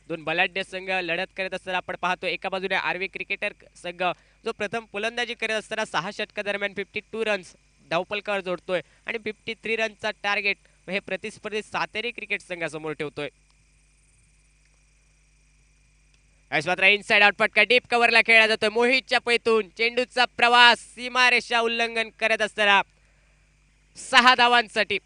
2 बलाढ्य संघ लढत करत असताना आपण पाहतो. एका बाजूने आर्वी क्रिकेटर संघ जो प्रथम फलंदाजी करत असताना 6 षटकादरम्यान 52 रन्स धावफलकावर जोडतोय आणि 53 रनचा टार्गेट हे प्रतिस्पर्धी सातेरी क्रिकेट संघासमोर ठेवतोय. मात्र इनसाइड आउट फटका डीप कव्हरला खेळला जातोय मोहितच्या पैतून. चेंडूचा प्रवास सीमारेषा उल्लंघन करत असताना 6 धावांसाठी.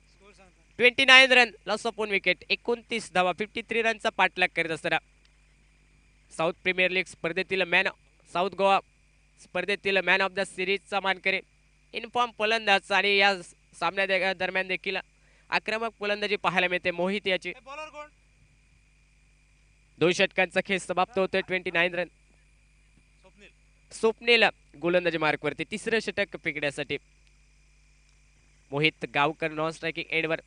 स्कोर सांगता. 29 रन लॉस ऑफ 1 विकेट, 29 धावा, 53 रनचा पाठलाग करत असताना साऊथ प्रीमियर लीग स्पर्धेतील साऊथ गोवा स्पर्धेतील मॅन ऑफ द सिरीजचा मानकरी इनफॉर्म फलंदाज आणि या सामन्या दरम्यान देखील आक्रमक फलंदाजी पाहायला मिळते मोहित याची. बॉलर कोण? 2 षटकांचा खेळ समाप्त होतोय. 29 रन. स्वप्नील. स्वप्नील गोलंदाजी मार्कवरती 3रं षटक फेकण्यासाठी. मोहित गावकर नॉन स्ट्रायकिंग एंडवर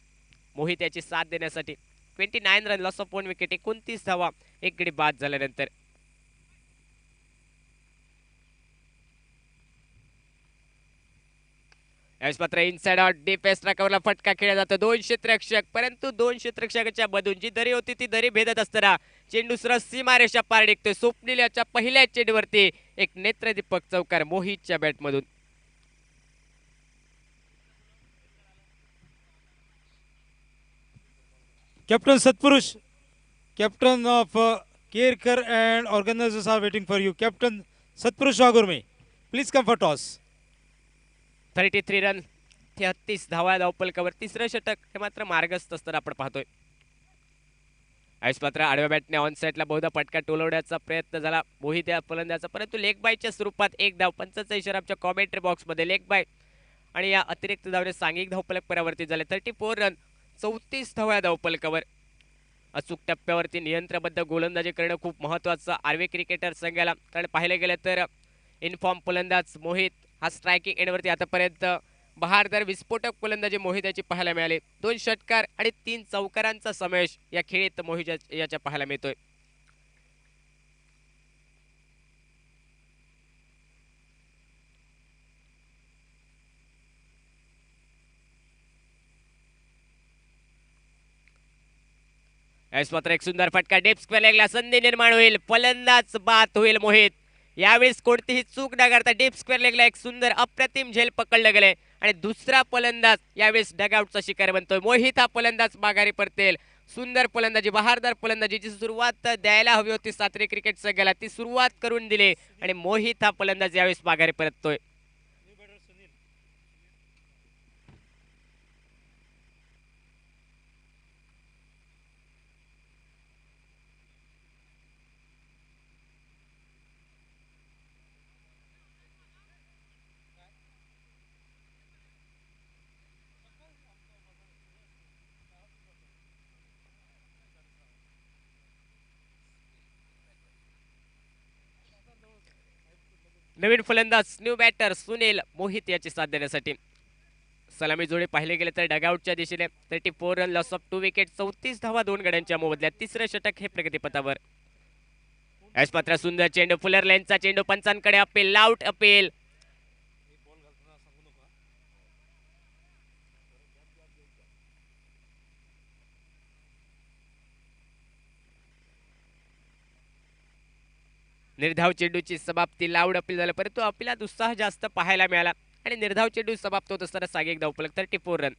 मोहित याची साथ देण्यासाठी. 29 रन लॉस ऑफ 1 विकेट, 29 धावा एक गडी बाद झाल्यानंतर. यावेळेस मात्र इनसाइड आउट डीप एक्स्ट्रा कव्हरला फटका खेळला जातो. 2 क्षेत्ररक्षक, परंतु 2 क्षेत्ररक्षकाच्या मधून जी दरी होती ती दरी भेदत असताना चेंडू सरळ सीमारेषा पार निघतोय. स्वप्नील याच्या पहिल्या चेंडूवरती एक नेत्रदीपक चौकार मोहितच्या बॅटमधून. Captain Satpurush, captain of Kerkar and organizers are waiting for you. Captain Satpurush Wagurme. Please come for toss. 33 run 33 धावा धावपलकावर. तिसरं षटक हे मात्र मार्गस्थ असताना आपण पाहतोय. आयुष मात्र आडव्या बॅटने ऑन साईडला बहुधा फटका टोलवण्याचा प्रयत्न झाला मोहित या फलंदाजाचा, परंतु लेग बायच्या स्वरूपात एक धाव. पंचाचा इशारा आमच्या कॉमेंट्री बॉक्समध्ये. लेग बाय आणि या अतिरिक्त धावने सांघिक धावफलक परावर्तित झाले. 34 रन 34 धावा धावफलकावर. अचूक टप्प्यावरती नियंत्रणाबद्ध गोलंदाजी करणं खूप महत्त्वाचं आर्वी क्रिकेटर संघाला, कारण पाहिलं गेलं तर इनफॉर्म फलंदाज मोहित हा स्ट्रायकिंग एंडवरती आतापर्यंत बहारदार विस्फोटक फलंदाजी मोहित याची पाहायला मिळाली. 2 षटकार आणि 3 चौकारांचा समावेश या खेळीत मोहित याच्या पाहायला मिळतोय. यावेळेस मात्र एक सुंदर फटका डीप स्क्वेअर लेगला संधी निर्माण होईल. फलंदाज बाद होईल मोहित. यावेळेस कोणतीही चूक न करता डीप स्क्वेअर लेगला एक सुंदर अप्रतिम झेल पकडलं गेलंय आणि दुसरा फलंदाज यावेळेस डगआउटचा शिकार बनतोय. मोहित हा फलंदाज माघारी परतेल. सुंदर फलंदाजी बहारदार फलंदाजीची सुरुवात द्यायला हवी होती सातारा क्रिकेट संघाला, ती सुरुवात करून दिली आणि मोहित हा फलंदाज यावेळेस माघारी परततोय. नवीन फलंदाज न्यू बॅटर सुनील मोहित याची साथ देण्यासाठी. सलामी जोडी पाहिले गेले तर डगआउटच्या दिशेने 34 रन लॉस ऑफ 2 विकेट 34 धावा 2 गड्यांच्या मोबदल्यात. तिसरं षटक हे प्रगतीपथावर. यावेळेस मात्र सुंदर चेंडू फुलर लाईनचा चेंडू पंचांकडे अपील आउट अपील. निर्धाव चेंडूची समाप्ती लाऊड अपील झालं, परंतु अपीलात उत्साह जास्त पाहायला मिळाला आणि निर्धाव चेंडू समाप्त होत असताना सांघिक धावफलक 34 रन.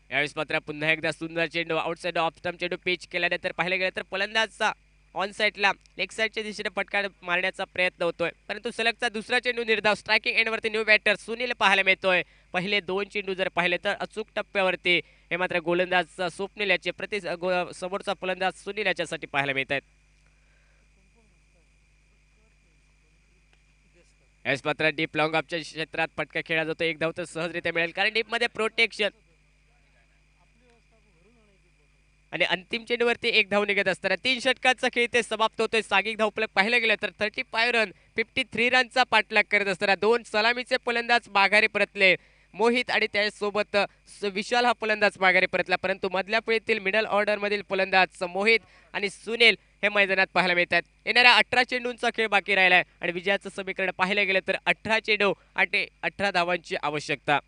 यावेळेस मात्र पुन्हा एकदा सुंदर चेंडू आउटसाइड ऑफ स्टंप चेंडू पिच केल्यानंतर पाहिलं गेलं तर फलंदाजचा ऑन साईडला लेग साईडच्या दिशेने फटका मारण्याचा प्रयत्न होतोय, परंतु सलगचा दुसरा चेंडू निर्धाव स्ट्रायकिंग एंडवरती न्यू बॅटर सुनील पाहायला मिळतोय. पहिले 2 चेंडू जर पाहिले तर अचूक टप्प्यावरती हे मात्र गोलंदाज स्वप्नील याचे समोरचा फलंदाज सुनील याच्यासाठी पाहायला मिळत आहेत. यावेळेस मात्र डीप लॉंग ऑफच्या क्षेत्रात फटका खेळला जातो. एक धाव तर सहजरित्या मिळेल कारण डीप मध्ये प्रोटेक्शन आणि अंतिम चेंडूवरती एक धाव निघत असताना 3 षटकांचा खेळ ते समाप्त होतोय. सांघिक धावफलक पाहिलं गेलं तर 35 रन 53 रनचा पाठलाग करत असताना 2 सलामीचे फलंदाज माघारी परतले. मोहित आणि त्यासोबत विशाल हा फलंदाज माघारी परतला, परंतु मधल्या फळीतील मिडल ऑर्डर मधील फलंदाज मोहित आणि सुनील हे मैदानात पाहायला मिळतात. येणाऱ्या 18 चेंडूंचा खेळ बाकी राहिलाय आणि विजयाचं समीकरण पाहिलं गेलं तर 18 चेंडू आणि 18 धावांची आवश्यकता.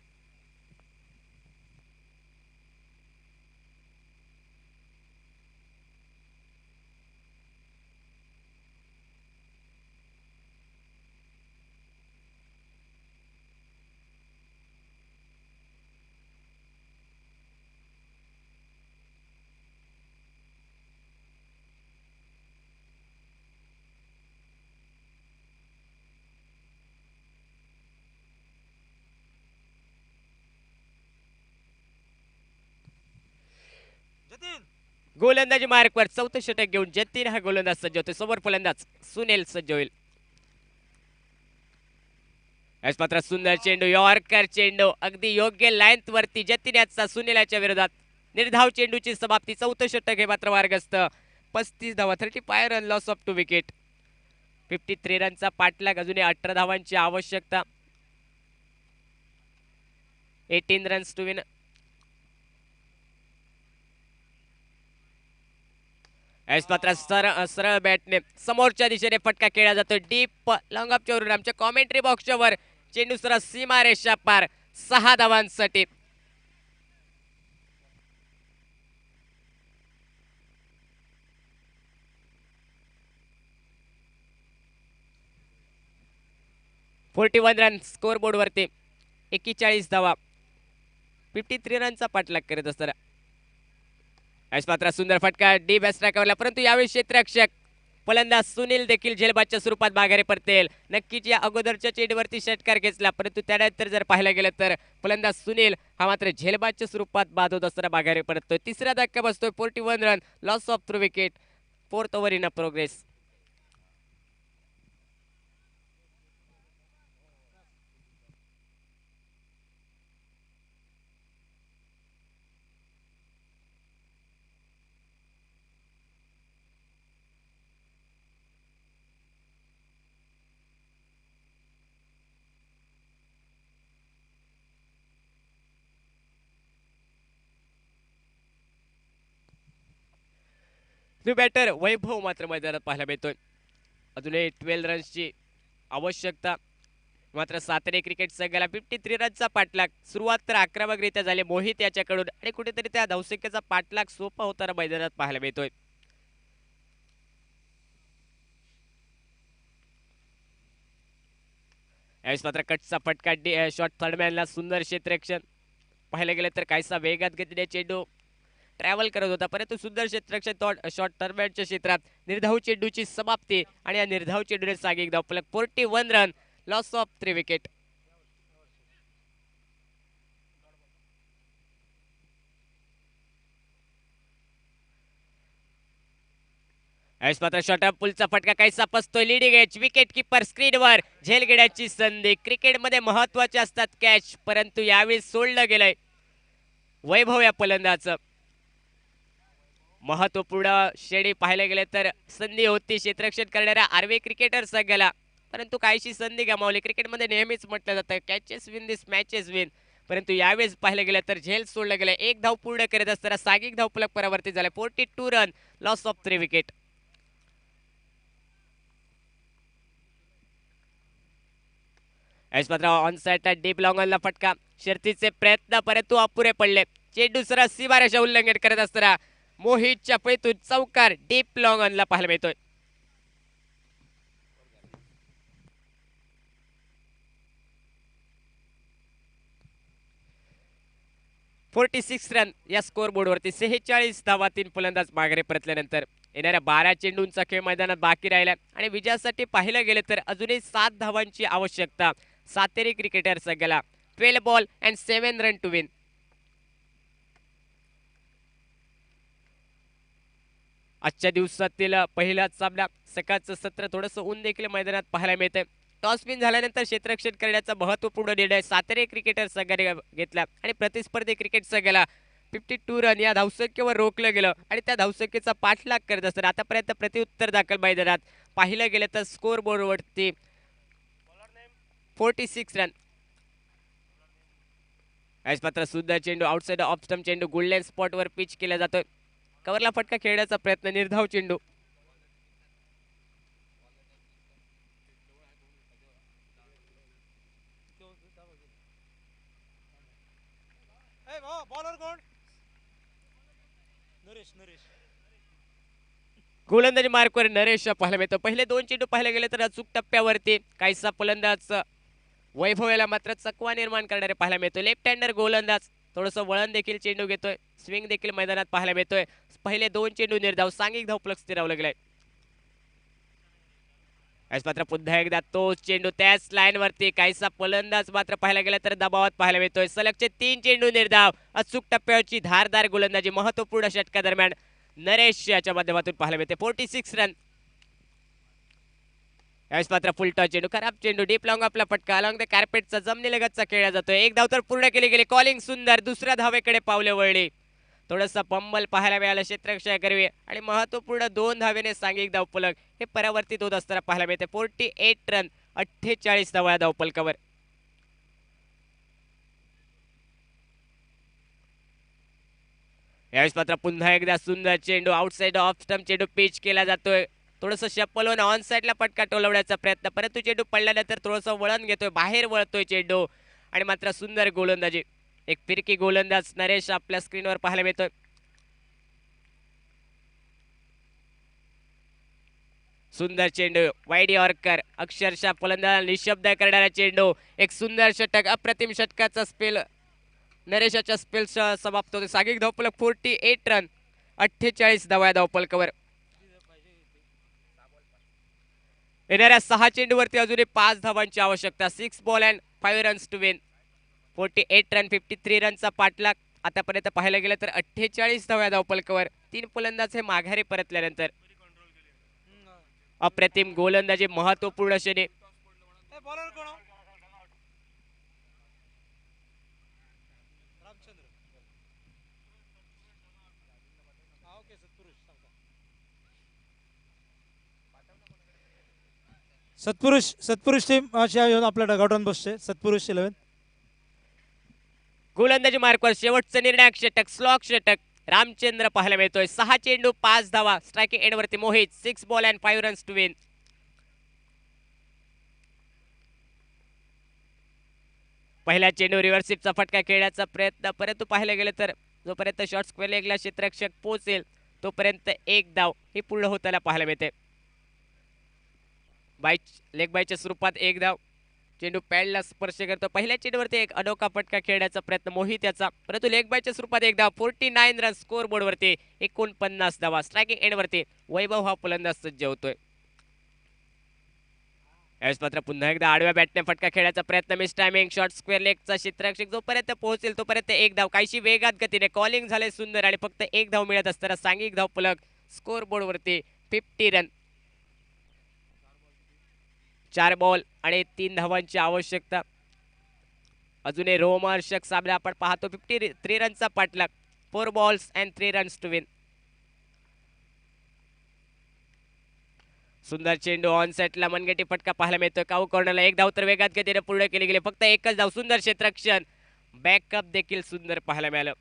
गोलंदाजी मार्कवर चौथं षटक घेऊन जतीन हा गोलंदाज सज्ज होतो. समोर फलंदाज सुनील सज्ज होईल. याच मात्र सुंदर चेंडू यॉर्कर चेंडू अगदी योग्य लाईन वरती जतीन याचा सुनीलाच्या विरोधात. निर्धाव चेंडूची समाप्ती. चौथं षटक हे मात्र मार्गस्थ. 35 धावा 35 रन लॉस ऑफ 2 विकेट 53 रनचा पाठलाग. अजूनही 18 धावांची आवश्यकता. 18 रन्स टू विन. यावेळेस मात्र सरळ बॅटने समोरच्या दिशेने फटका खेळला जातो. डीप लॉंग ऑफच्या वरून आमच्या कॉमेंट्री बॉक्सच्या वर चेंडू सरळ सीमारेषा पार 6 धावांसाठी. रन स्कोर बोर्ड वरती 41 धावा 53 रनचा पाठलाग करत असताना यावेळेस मात्र सुंदर फटका डी बॅट स्ट्रायकरला, परंतु यावेळी क्षेत्ररक्षक फलंदाज सुनील देखील झेलबादच्या स्वरूपात माघारी परतेल. नक्कीच या अगोदरच्या चेंडूवरती षटकार घेतला, परंतु त्यानंतर जर पाहायला गेलं तर फलंदाज सुनील हा मात्र झेलबादच्या स्वरूपात बाद होत असताना माघारी परततोय. तिसरा धक्का बसतोय. 41 run, loss of 3 wicket, 4th over in a progress. New batter Vaibhav मात्र मैदानात पाहायला मिळतोय. अजूनही 12 रन्सची आवश्यकता. मात्र सातारा क्रिकेट संघाला 53 रनचा पाठलाग. सुरुवात तर आक्रमकरित्या झाली मोहित याच्याकडून आणि कुठेतरी त्या धावसंख्येचा पाठलाग सोपा होताना मैदानात पाहायला मिळतोय. यावेळेस मात्र कटचा फटका शॉट थर्डमॅनला सुंदर क्षेत्ररक्षण. पाहायला गेलं तर काहीसा वेगात गतीने चेंडू ट्रॅव्हल करत होता, परंतु सुंदर क्षेत्ररक्षण शॉट थर्डमॅनच्या क्षेत्रात. निर्धाव चेंडूची समाप्ती आणि या निर्धाव चेंडूने सागिक धावफलक. 41 रन, लॉस ऑफ 3 विकेट. यावेळेस मात्र शॉर्ट पुलचा फटका काहीसा पसतोय. लिडिंग एज विकेट किपर स्क्रीनवर. झेलगेड्याची संधी. क्रिकेटमध्ये महत्वाचे असतात कॅच, परंतु यावेळी सोडलं गेलंय वैभव या फलंदाजाचं. महत्वपूर्ण श्रेणी पाहायला गेले तर संधी होती क्षेत्ररक्षण करणाऱ्या आर्वे क्रिकेटर संघाला, परंतु काहीशी संधी गमावली. क्रिकेटमध्ये नेहमीच म्हटलं जातं कॅचेस विन दिस मॅचेस विन, परंतु यावेळेस पाहायला गेलं तर झेल सोडलं गेलं. एक धाव पूर्ण करत असताना सागिक धावफलक परावर्तित झाले. 42 रन, लॉस ऑफ 3 विकेट. यावेळेस मात्र ऑन साइड डीप लॉंगॉनला फटका. शर्तीचे प्रयत्न परंतु अपुरे पडले. चेंडू सरळ सीमारेषा उल्लंघन करत असताना मोहितच्या पैतून चौकार डीप लॉंगॉनला पाहायला मिळतोय. .46 रन या स्कोर बोर्डवरती. 46 धावा 3 फलंदाज माघारी परतल्यानंतर. येणाऱ्या 12 चेंडूंचा खेळ मैदानात बाकी राहिला आणि विजयासाठी पाहिलं गेलं तर अजूनही 7 धावांची आवश्यकता सातेरी क्रिकेटर संघाला. 12 ball and 7 run to win. आजच्या दिवसातील पहिलाच सामना. सकाळचं सत्र थोडंसं ऊन देखील मैदानात पाहायला मिळतंय. टॉस विन झाल्यानंतर क्षेत्ररक्षण करण्याचा महत्वपूर्ण निर्णय सातारा क्रिकेटर संघाने घेतला आणि प्रतिस्पर्धी क्रिकेट संघाला 52 रन या धावसंख्येवर रोखलं गेलं आणि त्या धावसंख्येचा पाठलाग करत असताना आतापर्यंत प्रत्युत्तर दाखल मैदानात पाहिलं गेलं तर स्कोर बोर्डवरती 46 रन. याच मात्र सुंदर चेंडू आउटसाइड ऑफ स्टंप चेंडू गोल्डन स्पॉटवर पिच केला जातोय. कव्हरला फटका खेळण्याचा प्रयत्न. निर्धाव चेंडू. गोलंदाजी मार्कवर नरेश पाहायला मिळतो. पहिले 2 चेंडू पाहायला गेले तर अचूक टप्प्यावरती. काहीसा फलंदाज वैभव याला मात्र चकवा निर्माण करणारे पाहायला मिळतो. लेफ्ट हँडर गोलंदाज. थोडंसं वळण देखील चेंडू घेतोय. स्विंग देखील मैदानात पाहायला मिळतोय. पहिले 2 चेंडू निर्धाव. सांघिक धावफलक स्थिरावलं गेलाय. मात्र पुन्हा एकदा तोच चेंडू त्याच लाईन वरती. काहीसा फलंदाज मात्र पाहायला गेला तर दबावात पाहायला मिळतोय. सलगचे 3 चेंडू निर्धाव. अचूक टप्प्यावरची धारदार गोलंदाजी महत्वपूर्ण षटका दरम्यान नरेश याच्या माध्यमातून पाहायला मिळते. 46 रन. यावेळेस मात्र फुलटॉ चेंडू. खराब चेंडू. डीप लॉंग आपला फटका अलॉंग द कार्पेटचा जमिनीलगतचा खेळला जातोय. एक धाव तर पूर्ण केली गेली. कॉलिंग सुंदर. दुसऱ्या धावेकडे पावले वळली. थोडंसं पंबल पाहायला मिळालं क्षेत्ररक्षण करवी आणि महत्वपूर्ण 2 धावेने सांघिक धावफलक हे परावर्तित होत असताना पाहायला मिळते. 48 रन, 48 धावा धावफलकावर. यावेळेस मात्र पुन्हा एकदा सुंदर चेंडू आउटसाइड ऑफ स्टंप चेंडू पिच केला जातोय. थोडंसं शप्पल होऊन ऑन साइडला फटका टोलवण्याचा प्रयत्न, परंतु चेंडू पडल्यानंतर थोडंसं वळण घेतोय. बाहेर वळतोय चेंडू आणि मात्र सुंदर गोलंदाजी. एक फिरकी गोलंदाज नरेश आपल्या स्क्रीनवर पाहायला मिळतोय. सुंदर चेंडू वाईड यॉर्कर. अक्षरशः फलंदाज निशब्द करणारा चेंडू. एक सुंदर षटक. अप्रतिम षटकाचा स्पेल नरेशाच्या स्पेल समाप्त होते. सागिक धावफलक 48 रन, 48 धावा धावफलकावर. येणाऱ्या 6 चेंडूवरती अजूनही 5 धावांची आवश्यकता. 6 ball and 5 runs to win. 48 run 53 रनचा पाठलाग आतापर्यंत पाहायला गेलं तर 48 धावा धावपलकावर. 3 फलंदाज हे माघारी परतल्यानंतर अप्रतिम गोलंदाजी, महत्वपूर्ण क्षणी. सत्पुरुष टीम अशी येऊन आपल्या डगावटून बसते. सत्पुरुष 11. गोलंदाजी मार्कवर शेवटचं निर्णायक षटक, स्लॉग षटक रामचंद्र पाहायला मिळतोय. 6 चेंडू 5 धावा. स्ट्रायकिंग एंडवरती Mohit. 6 ball and 5 runs to win. पहिल्या चेंडू रिव्हर्सिपचा फटका खेळण्याचा प्रयत्न, परंतु पाहायला गेलं तर जोपर्यंत शॉर्ट स्क्वेअर लेगला क्षेत्ररक्षक पोहोचेल तोपर्यंत एक धाव ही पूर्ण होताना पाहायला मिळते. लेग बायच्या स्वरूपात एक धाव. चेंडू पॅडला स्पर्श करतो. पहिल्या चेंडूवरती एक अनोखा फटका खेळण्याचा प्रयत्न मोहित याचा, परंतु लेग बायच्या स्वरूपात एक धाव. 49 रन स्कोर बोर्डवरती. 49 धावा. स्ट्रायकिंग एंडवरती वैभव हा फलंदाज सज्ज होतोय. यावेळेस मात्र पुन्हा एकदा आडव्या बॅटने फटका खेळण्याचा प्रयत्न. Miss timing. शॉर्ट स्क्वेअर लेगचा क्षेत्ररक्षक जोपर्यंत पोहोचेल तोपर्यंत एक धाव. काहीशी वेगात गतीने कॉलिंग झाले सुंदर आणि फक्त एक धाव मिळत असताना सांघिक धाव फलक स्कोर बोर्डवरती 50 रन. 4 बॉल आणि 3 धावांची आवश्यकता. अजूनही रोमहर्षक सामना आपण पाहतो. 53 रनचा पाठलाग. 4 balls and 3 runs to win. सुंदर चेंडू ऑन सेटला मनगटी फटका पाहायला मिळतोय. काऊ कॉर्नरला एक धाव तर वेगात गतीने पूर्ण केली गेली. फक्त एकच धाव. सुंदर क्षेत्ररक्षण. बॅकअप देखील सुंदर पाहायला मिळालं.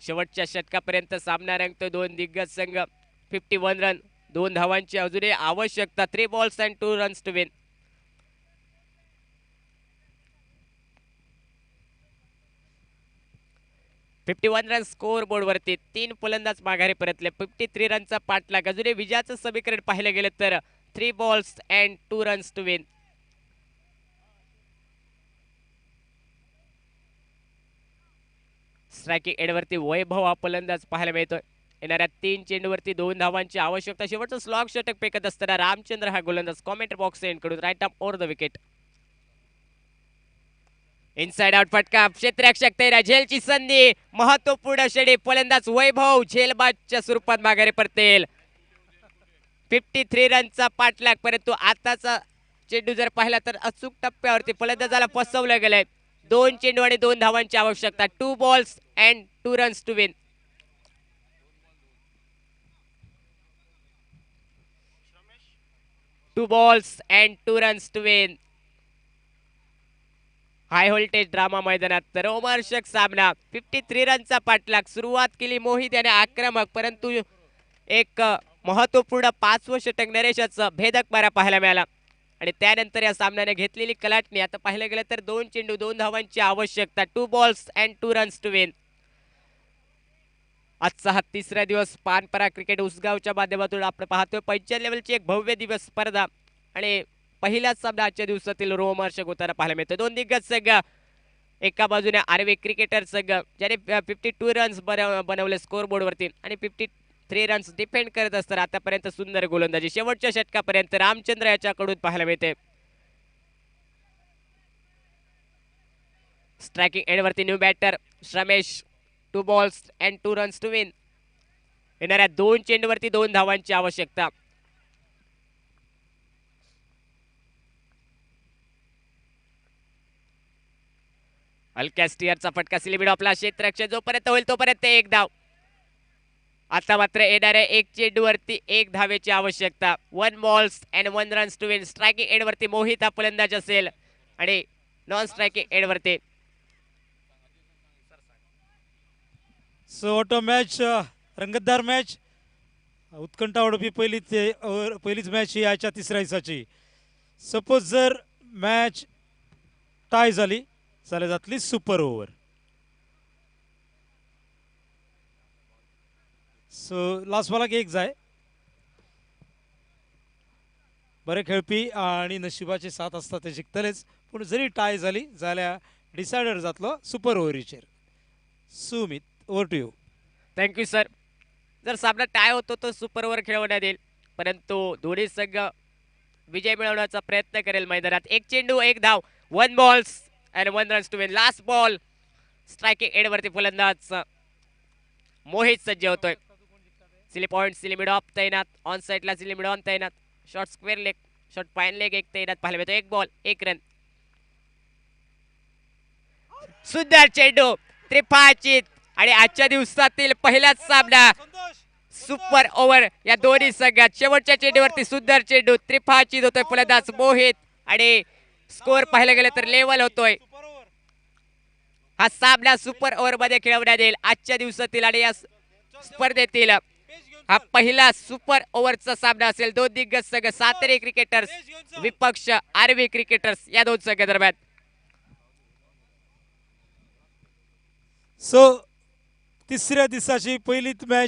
शेवटच्या षटकापर्यंत सामना रंगतोय. 2 दिग्गज संघ. 51 रन. 2 धावांची अजूनही आवश्यकता. 3 balls and 2 runs to win. Run score बोर्डवरती. 3 फलंदाज माघारी परतले. 53 रनचा पाठलाग. अजूनही विजयाचं समीकरण पाहिलं गेलं तर 3 balls and 2 runs to win. Striking एंडवरती वैभव हा फलंदाज पाहायला मिळतोय. येणाऱ्या 3 चेंडूवरती 2 धावांची आवश्यकता. शेवटचं स्लॉग षटक फेकत असताना रामचंद्र हा गोलंदाज कॉमेंट बॉक्स कडून right arm over the wicket. Inside out फटका. क्षेत्ररक्षक तैरा. झेलची संधी. महत्वपूर्ण षटक. फलंदाज वैभव झेलबाजच्या स्वरूपात माघारी परतेल. 53 रनचा पाठलाग. परंतु आताचा चेंडू जर पाहिला तर अचूक टप्प्यावरती फलंदाजाला फसवलं गेलंय. 2 चेंडू आणि 2 धावांची आवश्यकता. 2 balls and 2 runs to win. Two balls and 2 runs to win. High voltage drama मैदानात रोमहर्षक सामना. 53 रनचा पाठलाग. सुरुवात केली मोहित याने आक्रमक, परंतु एक महत्वपूर्ण 5वं षटक नरेशाचं भेदक मारा पाहायला मिळाला आणि त्यानंतर या सामन्याने घेतलेली कलाटणी. आता पाहिलं गेलं तर 2 चेंडू 2 धावांची आवश्यकता. 2 balls and 2 runs to win. आजचा हा 3रा दिवस पानपरा क्रिकेट उसगावच्या माध्यमातून आपण पाहतोय. 55 लेवलची एक भव्य दिवस स्पर्धा आणि पहिलाच सामना आजच्या दिवसातील रोमहर्षक होताना पाहायला मिळतो. 2 दिग्गज संघ. एका बाजूने आर्वी क्रिकेटर संघ ज्याने 52 रन्स बनवले स्कोर बोर्डवरती आणि 53 रन्स डिफेंड करत असताना आतापर्यंत सुंदर गोलंदाजी. शेवटच्या षटकापर्यंत रामचंद्र याच्याकडून पाहायला मिळते. स्ट्रायकिंग एंडवरती new batter Ramesh. 2 balls and 2 runs to win. येणाऱ्या 2 चेंडूवरती 2 धावांची आवश्यकता. हलक्या स्टिअरचा फटका. सिलिमिड आपला क्षेत्ररक्षक जोपर्यंत होईल तोपर्यंत एक धाव. आता मात्र येणाऱ्या 1 चेंडूवरती 1 धावेची आवश्यकता. 1 balls and 1 runs to win. Striking एंडवरती मोहित हा फलंदाज असेल आणि नॉन स्ट्रायकिंग एंडवरती. सो ऑटो मॅच रंगतदार मॅच. उत्कंठा उडपी पहिलीच मॅच ही आजच्या 3ऱ्या दिसाची. सपोज जर मॅच टाय झाली जाल्यार जातली सुपर ओव्हर. सो लास्ट बॉलाक 1 जाय. बरे खेळपी आणि नशिबाची साथ असता ते जिखतलेच, पण जरी टाय झाली जाल्यार डिसायडर जातलो सुपर ओव्हरीचेर. Sumit, over to you. Thank you sir. जर सामना टाय होतो तो सुपर ओव्हर खेळवण्यात येईल, परंतु दोन्ही संघ विजय मिळवण्याचा प्रयत्न करेल मैदानात. एक चेंडू एक धाव, 1 balls and 1 runs to win. Last ball striking end वरती फलंदाज मोहित सज्ज होतोय. Silly point, silly mid off तैनात, ऑन साइडला सिली मिड ऑन तैनात, short square leg, short fine leg एक तैनात पाहायला मिळतो. 1 बॉल 1 रन. सुंदर चेंडू त्रिफळाचीत आणि आजच्या दिवसातील पहिलाच सामना सुपर ओव्हर या दोन्ही संघात. शेवटच्या चेंडूवरती सुंदर चेंडू त्रिफळाचीत होतोय फलंदाज मोहित आणि स्कोअर पाहायला गेलं तर लेवल होतोय. हा सामना सुपर ओव्हर मध्ये खेळवण्यात येईल आजच्या दिवसातील आणि या स्पर्धेतील हा पहिला सुपर ओव्हरचा सामना असेल. दोन दिग्गज संघ सातेरी क्रिकेटर्स विपक्ष आरवी क्रिकेटर्स या दोन संघादरम्यान. सो तिसऱ्या दिसाची पहिलीच मॅच